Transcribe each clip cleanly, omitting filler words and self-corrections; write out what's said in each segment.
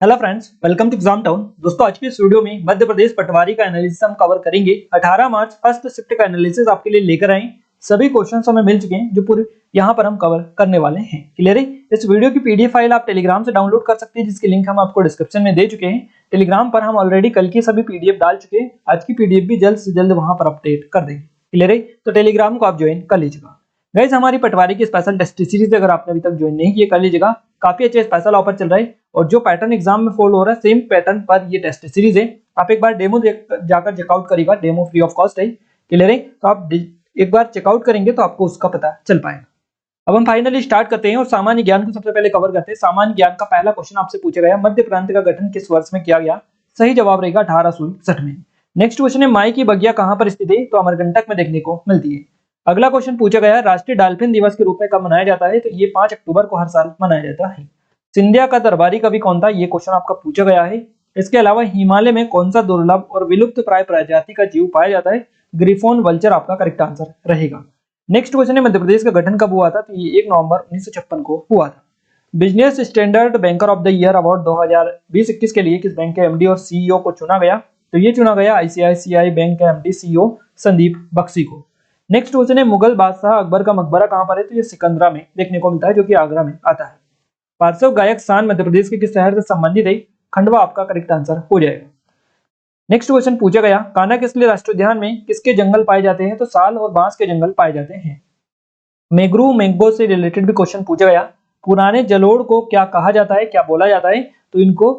Hello friends, welcome to exam town. दोस्तों, आज की इस वीडियो में मध्य प्रदेश पटवारी का एनालिसिस हम कवर करेंगे। 18 मार्च फर्स्ट शिफ्ट का एनालिसिस आपके लिए लेकर आए। सभी क्वेश्चंस हमें मिल चुके हैं जो पूरे यहाँ पर हम कवर करने वाले हैं। क्लियर है? इस वीडियो की पीडीएफ फाइल आप टेलीग्राम से डाउनलोड कर सकते हैं, जिसकी लिंक हम आपको डिस्क्रिप्शन में दे चुके हैं। टेलीग्राम पर हम ऑलरेडी कल की सभी पीडीएफ डाल चुके हैं। आज की पीडीएफ भी जल्द से जल्द वहां पर अपडेट कर देंगे। क्लियर है? तो टेलीग्राम को आप ज्वाइन कर लीजिएगा। गाइस, हमारी पटवारी की स्पेशल टेस्ट सीरीज अगर आपने अभी तक ज्वाइन नहीं किया, कर लीजिएगा। काफी अच्छे स्पेशल ऑफर चल रहा है और जो पैटर्न एग्जाम में फॉलो हो रहा है सेम पैटर्न पर ये टेस्ट सीरीज है। आप एक बार डेमो जाकर चेकआउट करिएगा, डेमो फ्री ऑफ कॉस्ट है। क्लियर है? तो आप एक बार चेकआउट करेंगे तो आपको उसका पता चल पाएगा। अब हम फाइनली स्टार्ट करते हैं और सामान्य ज्ञान को सबसे पहले कवर करते हैं। सामान्य ज्ञान का पहला क्वेश्चन आपसे पूछा गया, मध्य प्रांत का गठन किस वर्ष में किया गया? सही जवाब रहेगा 1867 में। नेक्स्ट क्वेश्चन है, माई की बगिया कहां पर स्थित है? तो अमरकंटक में देखने को मिलती है। अगला क्वेश्चन पूछा गया, राष्ट्रीय डॉल्फिन दिवस के रूप में कब मनाया जाता है? तो ये 5 अक्टूबर को हर साल मनाया जाता है। सिंधिया का दरबारी कवि कौन था? ये क्वेश्चन आपका पूछा गया है। इसके अलावा हिमालय में कौन सा दुर्लभ और विलुप्त प्राय प्रजाति का जीव पाया जाता है? ग्रिफोन वल्चर आपका करेक्ट आंसर रहेगा। नेक्स्ट क्वेश्चन है, मध्य प्रदेश का गठन कब हुआ था? तो ये 1 नवंबर 1956 को हुआ था। Business standard banker of the year award 2020-21 के लिए किस बैंक के एमडी और सीईओ को चुना गया? तो ये चुना गया आईसीआईसीआई बैंक के एमडी सीईओ संदीप बख्शी को। नेक्स्ट क्वेश्चन है, मुगल बादशाह अकबर का मकबरा कहां पर है? तो ये सिकंदरा में देखने को मिलता है, जो कि आगरा में आता है। पार्श्व गायक स्थान मध्य प्रदेश के किस शहर से संबंधित है? खंडवा आपका करेक्ट आंसर हो जाएगा। नेक्स्ट क्वेश्चन पूछा गया, कान्हा किसली राष्ट्रीय उद्यान में किसके जंगल पाए जाते हैं? तो साल और बांस के जंगल पाए जाते हैं। मेग्रू मैंगो से रिलेटेड भी क्वेश्चन पूछा गया, पुराने जलोढ़ को क्या कहा जाता है, क्या बोला जाता है? तो इनको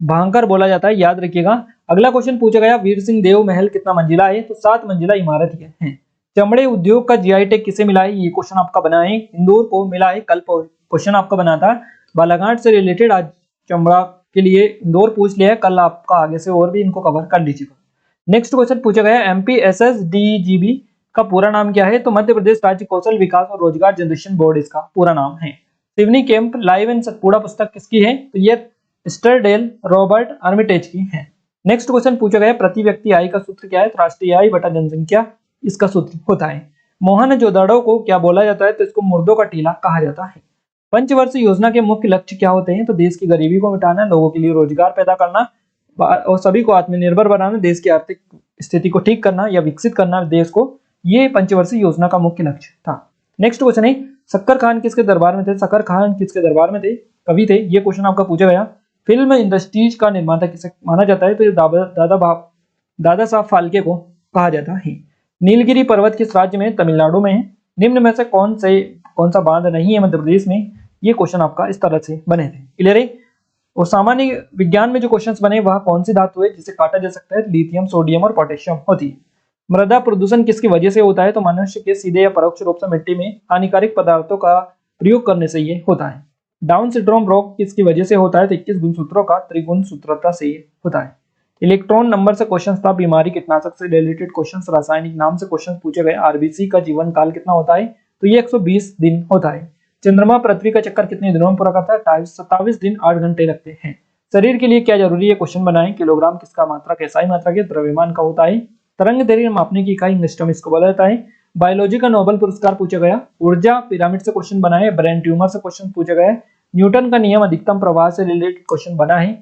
भांकर बोला जाता है, याद रखिएगा। अगला क्वेश्चन पूछा गया, वीर सिंह देव महल कितना मंजिला है? तो 7 मंजिला इमारत है। चमड़े उद्योग का जीआई टैग किसे मिला है? ये क्वेश्चन आपका बना है, इंदौर को मिला है। कल क्वेश्चन आपका बना था बालाघाट से रिलेटेड, आज चमड़ा के लिए इंदौर पूछ लिया है। कल आपका आगे से और भी इनको कवर कर लीजिएगा। नेक्स्ट क्वेश्चन पूछा गया, एमपीएसएसडीजीबी का पूरा नाम क्या है? तो मध्य प्रदेश राज्य कौशल विकास और रोजगार जनरेशन बोर्ड इसका पूरा नाम है। Seoni camp live in Satpura पुस्तक किसकी है? तो ये स्टरडेल रॉबर्ट आर्मिटेज की है। नेक्स्ट क्वेश्चन पूछा गया, प्रति व्यक्ति आय का सूत्र क्या है? तो राष्ट्रीय आय बटा जनसंख्या इसका सूत्र होता है। मोहनजोदड़ो को क्या बोला जाता है? तो इसको मुर्दों का टीला कहा जाता है। पंचवर्षीय योजना के मुख्य लक्ष्य क्या होते हैं? तो देश की गरीबी को मिटाना, लोगों के लिए रोजगार पैदा करना और सभी को आत्मनिर्भर बनाना, देश की आर्थिक स्थिति को ठीक करना या विकसित करना देश को, ये पंचवर्षीय योजना का मुख्य लक्ष्य था। नेक्स्ट क्वेश्चन है, सक्कर खान किसके दरबार में थे? सक्कर खान किसके दरबार में थे? कवि थे। ये क्वेश्चन आपका पूछा गया। फिल्म इंडस्ट्रीज का निर्माता किसे माना जाता है? तो ये दादा साहब फाल्के को कहा जाता है। नीलगिरी पर्वत किस राज्य में? तमिलनाडु में है। निम्न में से कौन सा बांध नहीं है मध्य प्रदेश में? ये क्वेश्चन आपका इस तरह से बने थे। क्लियर है? और सामान्य विज्ञान में जो क्वेश्चंस बने, वह कौन सी धातु है जिसे काटा जा सकता है? लिथियम, सोडियम और पोटेशियम होती है। मृदा प्रदूषण किसकी वजह से होता है? तो मनुष्य के सीधे या परोक्ष रूप से मिट्टी में हानिकारक पदार्थों का प्रयोग करने से ये होता है। डाउन सिंड्रोम रोग किसकी वजह से होता है? तो 21 गुणसूत्रों का त्रिगुणसूत्रता से होता है। इलेक्ट्रॉन नंबर से क्वेश्चन था, बीमारी कीटनाशक से रिलेटेड क्वेश्चन, रासायनिक नाम से क्वेश्चन पूछे गए। आरबीसी का जीवन काल कितना होता है? तो ये 120 दिन होता है। चंद्रमा पृथ्वी का चक्कर कितने दिनों में पूरा करता है? 27 दिन 8 घंटे लगते हैं। शरीर के लिए क्या जरूरी है? क्वेश्चन बनाए। किलोग्राम किसका मात्रक है? SI मात्रक है। द्रव्यमान का होता है। तरंग दैर्घ्य मापने की इकाई एंगस्ट्रॉम इसको बोला जाता है। बायोलॉजी का नोबेल पुरस्कार पूछा गया। ऊर्जा पिरामिड से क्वेश्चन बनाए। ब्रेन ट्यूमर से क्वेश्चन पूछा गया। न्यूटन का नियम अधिकतम प्रवाह से रिलेटेड क्वेश्चन बना है।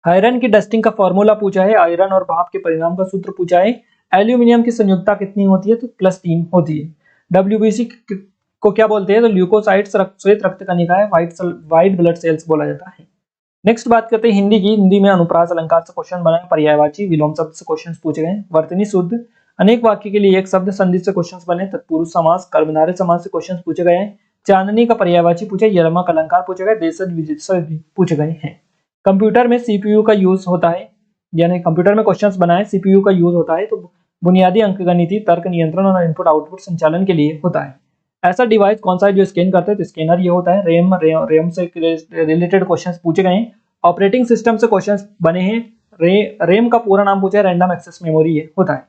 आयरन की डस्टिंग का फॉर्मूला पूछा है। आयरन और भाप के परिणाम का सूत्र पूछा है। एल्यूमिनियम की संयुक्ता कितनी होती है? तो +3 होती है। WBC को क्या बोलते हैं? तो ल्यूकोसाइट्स, श्वेत रक्त कणिकाएं, व्हाइट ब्लड सेल्स बोला जाता है। नेक्स्ट बात करते हैं हिंदी की। हिंदी में अनुप्रास अलंकार से क्वेश्चन बनाए। पर्यायवाची विलोम शब्द से क्वेश्चन पूछे गए। वर्तनी शुद्ध, अनेक वाक्य के लिए एक शब्द संधि से क्वेश्चन बने। तत्पुरुष समास, कर्मधारय समास से क्वेश्चन पूछे गए हैं। चांदनी का पर्यायवाची पूछे। यमक अलंकार पूछे गए। देशज विजित्सव भी पूछे गए हैं। कंप्यूटर में CPU का यूज होता है, यानी कंप्यूटर में क्वेश्चंस बनाए CPU का यूज होता है तो बुनियादी अंकगणितीय तर्क नियंत्रण और इनपुट आउटपुट संचालन के लिए होता है। ऐसा डिवाइस कौन सा है जो स्कैन करता है? तो स्कैनर ये होता है। रेम से रिलेटेड क्वेश्चंस पूछे गए हैं। ऑपरेटिंग सिस्टम से क्वेश्चंस बने हैं। रेम का पूरा नाम पूछा है। रैंडम एक्सेस मेमोरी ये होता है।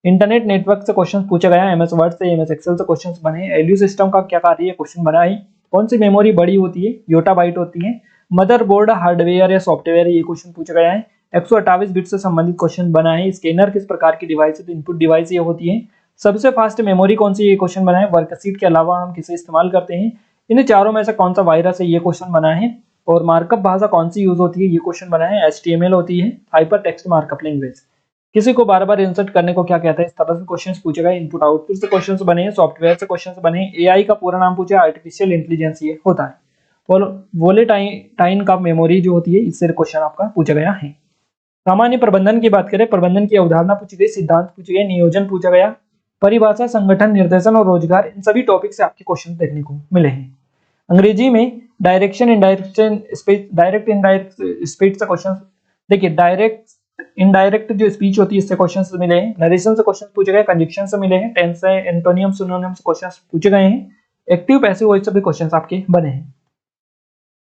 इंटरनेट नेटवर्क से क्वेश्चन पूछा गया। MS वर्ड से, MS एक्सेल से क्वेश्चंस बने। एलयू सिस्टम का क्या कार्य है? क्वेश्चन बना है। कौन सी मेमोरी बड़ी होती है? योटाबाइट होती है। मदरबोर्ड हार्डवेयर या सॉफ्टवेयर, ये क्वेश्चन पूछा गया है। 128 बिट से संबंधित क्वेश्चन बना है। स्कैनर किस प्रकार की डिवाइस है? तो इनपुट डिवाइस ये होती है। सबसे फास्ट मेमोरी कौन सी? ये क्वेश्चन बना है। वर्कशीट के अलावा हम किसे इस्तेमाल करते हैं? इन चारों में से कौन सा वायरस है? ये क्वेश्चन बना है। और मार्कअप भाषा कौन सी यूज होती है, ये क्वेश्चन बना है। HTML होती है, हाइपर टेक्स्ट मार्कअप लैंग्वेज। किसी को बार बार इंसर्ट करने को क्या कहते हैं, इस तरह से क्वेश्चंस पूछे गए। इनपुट आउटपुट से क्वेश्चंस बने हैं, सॉफ्टवेयर से क्वेश्चंस बने हैं, AI का पूरा नाम पूछा, आर्टिफिशियल इंटेलिजेंस ये होता है। वोलेटाइन का मेमोरी जो होती है, इससे क्वेश्चन आपका पूछा गया है। सामान्य प्रबंधन की बात करें, प्रबंधन की अवधारणा पूछी गई, सिद्धांत पूछे गए, नियोजन पूछा गया, परिभाषा, संगठन, निर्देशन और रोजगार, इन सभी टॉपिक से आपके क्वेश्चन देखने को मिले हैं। अंग्रेजी में direction, indirection, speech, direct indirect speech से क्वेश्चन देखिए, डायरेक्ट इनडायरेक्ट जो स्पीच होती है इससे क्वेश्चंस मिले हैं, नरेशन से क्वेश्चन पूछे गए, कंजक्शन से मिले हैं, टेंस से, एंटोनियम, सिनोनिम से क्वेश्चंस पूछे गए हैं, एक्टिव पैसिव वॉइस से भी क्वेश्चंस आपके बने हैं।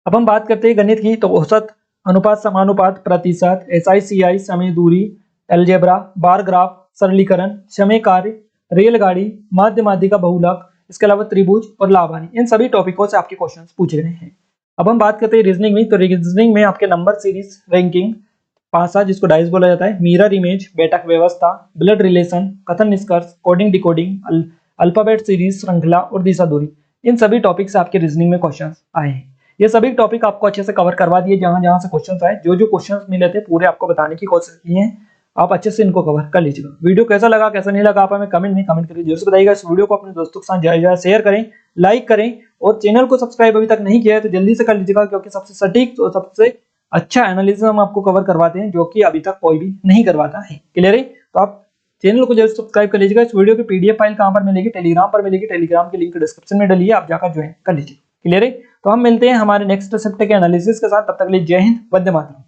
अब हम बात करते हैं गणित की, तो औसत, अनुपात, समानुपात, प्रतिशत, SI CI, समय, दूरी, अलजेब्रा, बार ग्राफ, सरलीकरण, समय कार्य, रेलगाड़ी, माध्य माध्यिका, बहुलक, इसके अलावा त्रिभुज और लाभानी, इन सभी टॉपिकों से आपके क्वेश्चंस पूछे गए हैं। अब हम बात करते हैं रीजनिंग में, तो रीजनिंग में आपके नंबर सीरीज, रैंकिंग, पासा जिसको डाइस बोला जाता है, मिरर इमेज, बेटक व्यवस्था, ब्लड रिलेशन, कथन निष्कर्ष, कोडिंग डिकोडिंग, अल्फाबेट सीरीज, श्रृंखला और दिशा दूरी, इन सभी टॉपिक से आपके रीजनिंग में क्वेश्चंस आए हैं। ये सभी टॉपिक आपको अच्छे से कवर करवा दिए, जहां जहां से क्वेश्चंस आए, जो जो क्वेश्चंस मिले थे पूरे आपको बताने की कोशिश की है। आप अच्छे से इनको कवर कर लीजिएगा। वीडियो कैसा लगा, कैसा नहीं लगा, आप हमें कमेंट में कमेंट करके जरूर से बताइएगा। इस वीडियो को अपने दोस्तों के साथ ज्यादा शेयर करें, लाइक करें, और चैनल को सब्सक्राइब अभी तक नहीं किया है तो जल्दी से कर लीजिएगा, क्योंकि सबसे सटीक और सबसे अच्छा एनालिसिस हम आपको कवर करवाते हैं, जो कि अभी तक कोई भी नहीं करवाता है। क्लियर है? तो आप चैनल को जरूर सब्सक्राइब कर लीजिएगा। इस वीडियो की PDF फाइल कहां पर मिलेगी, टेलीग्राम पर मिलेगी, टेलीग्राम की लिंक डिस्क्रिप्शन में डली है, आप जाकर ज्वाइन कर लीजिए। क्लियर है? तो हम मिलते हैं हमारे नेक्स्ट शिफ्ट के एनालिसिस के साथ, तब तक के लिए जय हिंद, वंदे मातरम।